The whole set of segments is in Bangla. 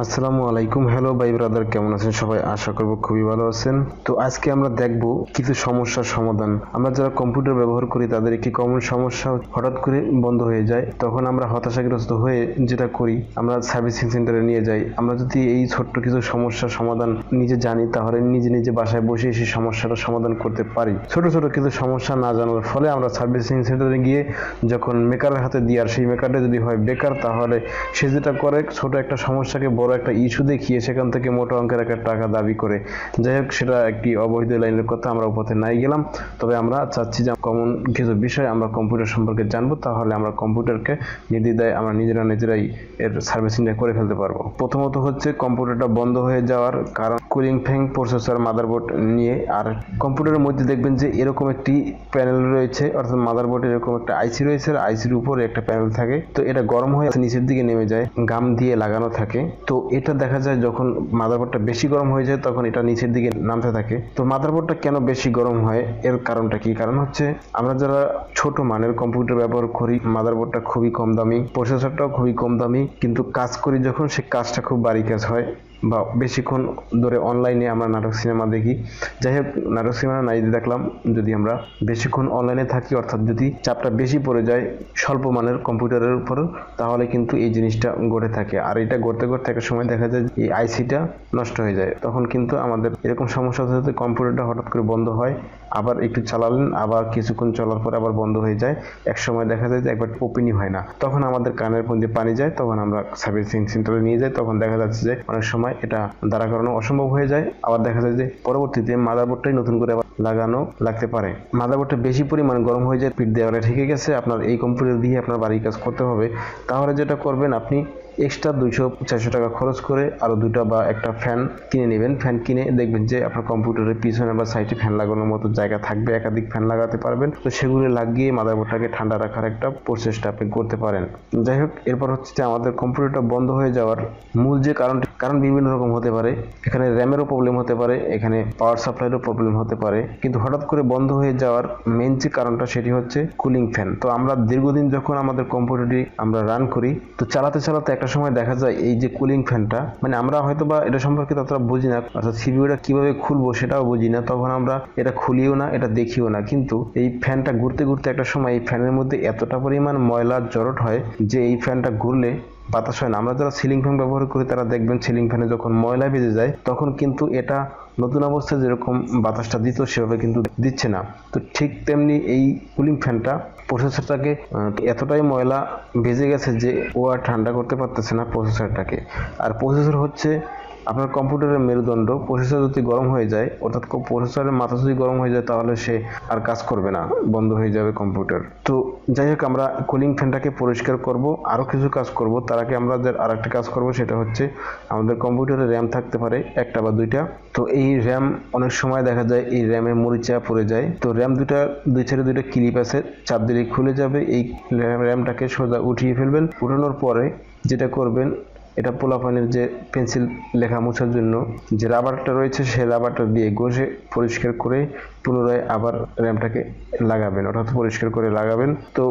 আসসালামু আলাইকুম। হ্যালো ভাই ব্রাদার, কেমন আছেন সবাই? আশা করব খুবই ভালো আছেন। তো আজকে আমরা দেখব কিছু সমস্যার সমাধান। আমরা যারা কম্পিউটার ব্যবহার করি তাদের একটি কমন সমস্যা হঠাৎ করে বন্ধ হয়ে যায়। তখন আমরা হতাশাগ্রস্ত হয়ে যেটা করি, আমরা সার্ভিসিং সেন্টারে নিয়ে যাই। আমরা যদি এই ছোট্ট কিছু সমস্যার সমাধান নিজে জানি তাহলে নিজে নিজে বাসায় বসে সেই সমস্যাটা সমাধান করতে পারি। ছোট ছোট কিছু সমস্যা না জানার ফলে আমরা সার্ভিসিং সেন্টারে গিয়ে যখন মেকারের হাতে দিই, আর সেই মেকারটা যদি হয় বেকার, তাহলে সে যেটা করে ছোট একটা সমস্যাকে বড় একটা ইস্যু দেখিয়ে সেখান থেকে মোটা অঙ্কের একটা টাকা দাবি করে। যাই হোক, সেটা একটি অবৈধ লাইনের কথা, আমরা পথে নাই গেলাম। তবে আমরা চাচ্ছি যে কমন কিছু বিষয় আমরা কম্পিউটার সম্পর্কে জানবো, তাহলে আমরা কম্পিউটারকে নির্দ্বিধায় আমরা নিজেরাই এর সার্ভিসিংটা করে ফেলতে পারবো। প্রথমত হচ্ছে কম্পিউটারটা বন্ধ হয়ে যাওয়ার কারণ কুলিং ফ্যান, প্রসেসর, মাদারবোর্ড নিয়ে। আর কম্পিউটারের মধ্যে দেখবেন যে এরকম একটি প্যানেল রয়েছে, অর্থাৎ মাদারবোর্ডে এরকম একটা আইসি রয়েছে, আর আইসির উপরে একটা প্যানেল থাকে। তো এটা গরম হয়ে নিচের দিকে নেমে যায়, গাম দিয়ে লাগানো থাকে। তো এটা দেখা যায় যখন মাদারবোর্ডটা বেশি গরম হয়ে যায় তখন এটা নিচের দিকে নামতে থাকে। তো মাদারবোর্ডটা কেন বেশি গরম হয়, এর কারণটা কি? কারণ হচ্ছে আমরা যারা ছোট মানের কম্পিউটার ব্যবহার করি, মাদারবোর্ডটা খুবই কম দামি, প্রসেসরটাও খুবই কম দামি, কিন্তু কাজ করি যখন সে কাজটা খুব ভারী কাজ হয়, বা বেশিক্ষণ ধরে অনলাইনে আমরা নাটক সিনেমা দেখি। যাই হোক, নাটক সিনেমা নাই দেখলাম, যদি আমরা বেশিক্ষণ অনলাইনে থাকি, অর্থাৎ যদি চাপটা বেশি পড়ে যায় স্বল্প মানের কম্পিউটারের উপর, তাহলে কিন্তু এই জিনিসটা ঘটে থাকে। আর এটা ঘটতে ঘটতে একটা সময় দেখা যায় এই আইসিটা নষ্ট হয়ে যায়। তখন কিন্তু আমাদের এরকম সমস্যা হতে কম্পিউটারটা হঠাৎ করে বন্ধ হয়, আবার একটু চালালেন, আবার কিছুক্ষণ চলার পর আবার বন্ধ হয়ে যায়। এক সময় দেখা যায় যে একবার ওপেনই হয় না। তখন আমাদের কানের মধ্যে পানি যায়, তখন আমরা সার্ভিসিং সেন্টারে নিয়ে যাই। তখন দেখা যাচ্ছে যে অনেক সময় এটা দাঁড়া করানো অসম্ভব হয়ে যায়। আবার দেখা যায় যে পরবর্তীতে মাদারবোর্ডটাই নতুন করে আবার লাগানো লাগতে পারে। মাদারবোর্ডটা বেশি পরিমাণ গরম হয়ে যায়, পিঠ দেওয়ালে ঠেকে গেছে, আপনার এই কম্পিউটার দিয়ে আপনার বাড়ির কাজ করতে হবে। তাহলে যেটা করবেন, আপনি এক্সট্রা 200-400 টাকা খরচ করে আরও দুটা বা একটা ফ্যান কিনে নেবেন। ফ্যান কিনে দেখবেন যে আপনার কম্পিউটারের পিছনে বা সাইডে ফ্যান লাগানোর মতো জায়গা থাকবে, একাধিক ফ্যান লাগাতে পারবেন। তো সেগুলো লাগিয়ে মাদারবোর্ডটাকে ঠান্ডা রাখার একটা প্রসেসটা আপনি করতে পারেন। যাই হোক, এরপর হচ্ছে যে আমাদের কম্পিউটারটা বন্ধ হয়ে যাওয়ার মূল যে কারণ বিভিন্ন রকম হতে পারে। এখানে র্যামেরও প্রবলেম হতে পারে, এখানে পাওয়ার সাপ্লাইয়েরও প্রবলেম হতে পারে, কিন্তু হঠাৎ করে বন্ধ হয়ে যাওয়ার মেন যে কারণটা সেটি হচ্ছে কুলিং ফ্যান। তো আমরা দীর্ঘদিন যখন আমাদের কম্পিউটারটি আমরা রান করি, তো চালাতে চালাতে একটা সময় দেখা যায় এই যে কুলিং ফ্যানটা, মানে আমরা হয়তো বা এটা সম্পর্কে ততটা বুঝি না, অর্থাৎ সিপিইউটা কিভাবে খুলবো সেটাও বুঝি না, তখন আমরা এটা খুলিও না, এটা দেখিও না। কিন্তু এই ফ্যানটা ঘুরতে ঘুরতে একটা সময় এই ফ্যানের মধ্যে এতটা পরিমাণ ময়লা জড়ট হয় যে এই ফ্যানটা ঘুরলে বাতাস হয় না। আমরা যারা সিলিং ফ্যান ব্যবহার করি তারা দেখবেন সিলিং ফ্যানে যখন ময়লা বেজে যায় তখন কিন্তু এটা নতুন অবস্থায় যেরকম বাতাসটা দিত সেভাবে কিন্তু দিচ্ছে না। তো ঠিক তেমনি এই কুলিং ফ্যানটা প্রসেসরটাকে এতটাই ময়লা ভেজে গেছে যে ও আর ঠান্ডা করতে পারতেছে না প্রসেসরটাকে। আর প্রসেসর হচ্ছে আপনার কম্পিউটারের মেরুদণ্ড। প্রসেসর যদি গরম হয়ে যায়, অর্থাৎ প্রসেসরের মাথা যদি গরম হয়ে যায়, তাহলে সে আর কাজ করবে না, বন্ধ হয়ে যাবে কম্পিউটার। তো যাই হোক, আমরা কুলিং ফ্যানটাকে পরিষ্কার করব, আরও কিছু কাজ করব। তার আগে আমরা আর একটা কাজ করব, সেটা হচ্ছে আমাদের কম্পিউটারে র্যাম থাকতে পারে একটা বা দুইটা। তো এই র্যাম অনেক সময় দেখা যায় এই র্যামে মরিচা পড়ে যায়। তো র্যাম দুই সাইডে দুইটা ক্লিপ আছে, চাপ দিলে খুলে যাবে। এই র্যামটাকে সোজা উঠিয়ে ফেলবেন। উঠানোর পরে যেটা করবেন, এটা পোলাপানের যে পেন্সিল লেখা মোছার জন্য যে রাবারটা রয়েছে সেই রাবারটা দিয়ে ঘষে পরিষ্কার করে পুনরায় আবার র্যামটাকে লাগাবেন, অর্থাৎ পরিষ্কার করে লাগাবেন। তো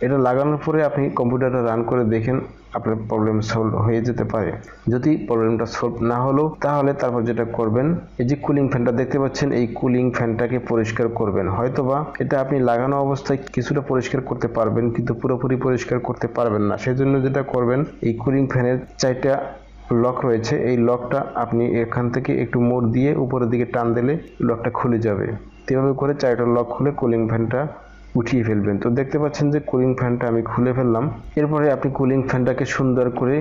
এটা লাগানোর পরে আপনি কম্পিউটারটা রান করে দেখেন, আপনার প্রবলেম সলভ হয়ে যেতে পারে। যদি প্রবলেমটা সলভ না হলো, তাহলে তারপর যেটা করবেন, এই যে কুলিং ফ্যানটা দেখতে পাচ্ছেন, এই কুলিং ফ্যানটাকে পরিষ্কার করবেন। হয়তোবা এটা আপনি লাগানো অবস্থায় কিছুটা পরিষ্কার করতে পারবেন, কিন্তু পুরোপুরি পরিষ্কার করতে পারবেন না। সেই জন্য যেটা করবেন, এই কুলিং ফ্যানের 4টা লক রয়েছে, এই লকটা আপনি এখান থেকে একটু মোড় দিয়ে উপরের দিকে টান দিলে লকটা খুলে যাবে। এভাবে করে 4টা লক খুলে কুলিং ফ্যানটা উঠিয়ে ফেলবেন। তো দেখতে পাচ্ছেন যে কুলিং ফ্যানটা আমি খুলে ফেললাম। এরপরে আপনি কুলিং ফ্যানটাকে সুন্দর করে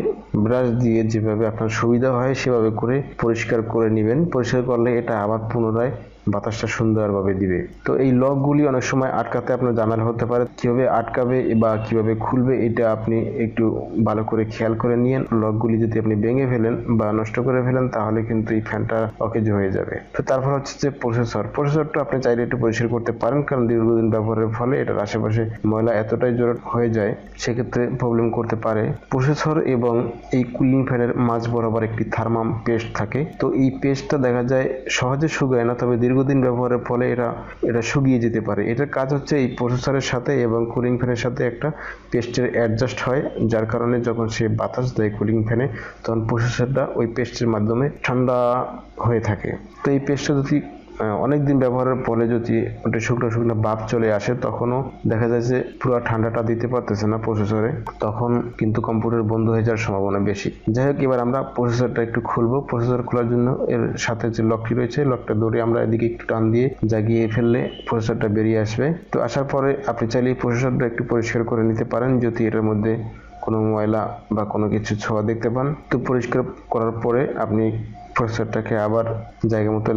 ব্রাশ দিয়ে যেভাবে আপনার সুবিধা হয় সেভাবে করে পরিষ্কার করে নেবেন। পরিষ্কার করলে এটা আবার পুনরায় বাতাসটা সুন্দরভাবে দিবে। তো এই লকগুলি অনেক সময় আটকাতে আপনার ঝামেলা হতে পারে, কিভাবে আটকাবে বা কিভাবে খুলবে এটা আপনি একটু ভালো করে খেয়াল করে নিন। লকগুলি যদি আপনি ভেঙে ফেলেন বা নষ্ট করে ফেলেন, তাহলে কিন্তু এই ফ্যানটা অকেজ হয়ে যাবে। তো তারপর হচ্ছে যে প্রসেসরটা আপনি চাইলে একটু পরিষ্কার করতে পারেন, কারণ দীর্ঘদিন ব্যবহারের ফলে এটার আশেপাশে ময়লা এতটাই জড়ো হয়ে যায়, সেক্ষেত্রে প্রবলেম করতে পারে। প্রসেসর এবং এই কুলিং ফ্যানের মাঝ বরাবর একটি থার্মাম পেস্ট থাকে। তো এই পেস্টটা দেখা যায় সহজে শুকায় না, তবে দীর্ঘদিন ব্যবহারের ফলে এটা শুকিয়ে যেতে পারে। এটার কাজ হচ্ছে এই প্রসেসরের সাথে এবং কুলিং ফ্যানের সাথে একটা পেস্টের অ্যাডজাস্ট হয়, যার কারণে যখন সে বাতাস দেয় কুলিং ফ্যানে তখন প্রসেসরটা ওই পেস্টের মাধ্যমে ঠান্ডা হয়ে থাকে। তো এই পেস্টটা যদি অনেক দিন ব্যবহারের পরে যদি ওটা শুকনো শুকনো ভাব চলে আসে, তখনও দেখা যায় যে পুরো ঠান্ডাটা দিতে পারতেছে না প্রসেসরে, তখন কিন্তু কম্পিউটার বন্ধ হয়ে যাওয়ার সম্ভাবনা বেশি। যাই হোক, এবার আমরা প্রসেসরটা একটু খুলবো। প্রসেসর খোলার জন্য এর সাথে যে লকটি রয়েছে, লকটা ধরে আমরা এদিকে একটু টান দিয়ে জাগিয়ে ফেললে প্রসেসরটা বেরিয়ে আসবে। তো আসার পরে আপনি চাইলে প্রসেসরটা একটু পরিষ্কার করে নিতে পারেন যদি এটার মধ্যে কোনো ময়লা বা কোনো কিছু ছোঁয়া দেখতে পান। তো পরিষ্কার করার পরে আপনি প্রসেসরটাকে আবার জায়গা মতো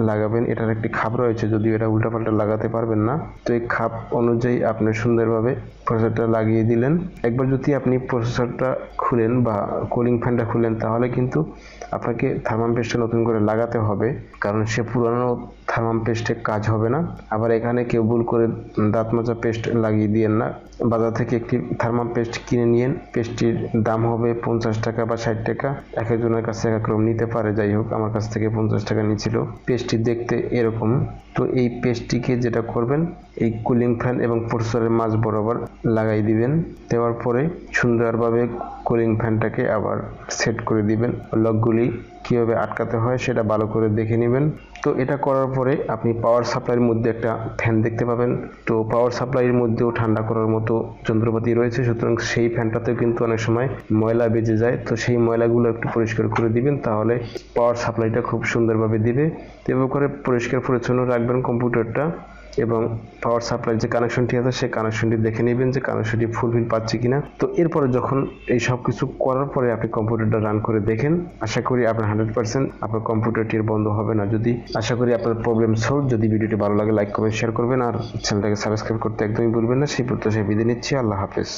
লাগাবেন। এটার একটি খাপ রয়েছে, যদিও এটা উল্টাপাল্টা লাগাতে পারবেন না। তো এই খাপ অনুযায়ী আপনি সুন্দরভাবে প্রসেসরটা লাগিয়ে দিলেন। একবার যদি আপনি প্রসেসরটা খুলেন বা কুলিং ফ্যানটা খুলেন, তাহলে কিন্তু আপনাকে থার্মাল পেস্টটা নতুন করে লাগাতে হবে, কারণ সে পুরানো থার্মাল পেস্টে কাজ হবে না। আবার এখানে কেউ ভুল করে দাঁত মাজা পেস্ট লাগিয়ে দিয়েন না। বাজার থেকে একটি থার্মাল পেস্ট কিনে নিয়েন। পেস্টটির দাম হবে 50 টাকা বা 60 টাকা, এক একজনের কাছে এক এক রকম নিতে পারে। যাই হোক, আমার কাছ থেকে 50 টাকা নিয়েছিল। পেস্টটি দেখতে এরকম। তো এই পেস্টটিকে যেটা করবেন, এই কুলিং ফ্যান এবং প্রসেসরের মাঝ বরাবর লাগাই দিবেন। দেওয়ার পরে সুন্দরভাবে কুলিং ফ্যানটাকে আবার সেট করে দিবেন। লকগুলি কীভাবে আটকাতে হয় সেটা ভালো করে দেখে নেবেন। তো এটা করার পরে আপনি পাওয়ার সাপ্লাইয়ের মধ্যে একটা ফ্যান দেখতে পাবেন। তো পাওয়ার সাপ্লাইয়ের মধ্যেও ঠান্ডা করার মতো যন্ত্রপাতি রয়েছে, সুতরাং সেই ফ্যানটাতেও কিন্তু অনেক সময় ময়লা বেজে যায়। তো সেই ময়লাগুলো একটু পরিষ্কার করে দিবেন, তাহলে পাওয়ার সাপ্লাইটা খুব সুন্দরভাবে দিবে। এভাবে করে পরিষ্কার পরিচ্ছন্ন রাখবেন কম্পিউটারটা, এবং পাওয়ার সাপ্লাই যে কানেকশনটি আছে সেই কানেকশনটি দেখে নেবেন যে কানেকশনটি ফুলফিল পাচ্ছে কিনা। তো এরপরে যখন এই সব কিছু করার পরে আপনি কম্পিউটারটা রান করে দেখেন, আশা করি আপনার 100% আপনার কম্পিউটারটি বন্ধ হবে না। আশা করি আপনার প্রবলেম সলভ। যদি ভিডিওটি ভালো লাগে লাইক কমেন্ট শেয়ার করবেন, আর চ্যানেলটাকে সাবস্ক্রাইব করতে একদমই ভুলবেন না। সেই প্রত্যাশায় বিদায় নিচ্ছি। আল্লাহ হাফেজ।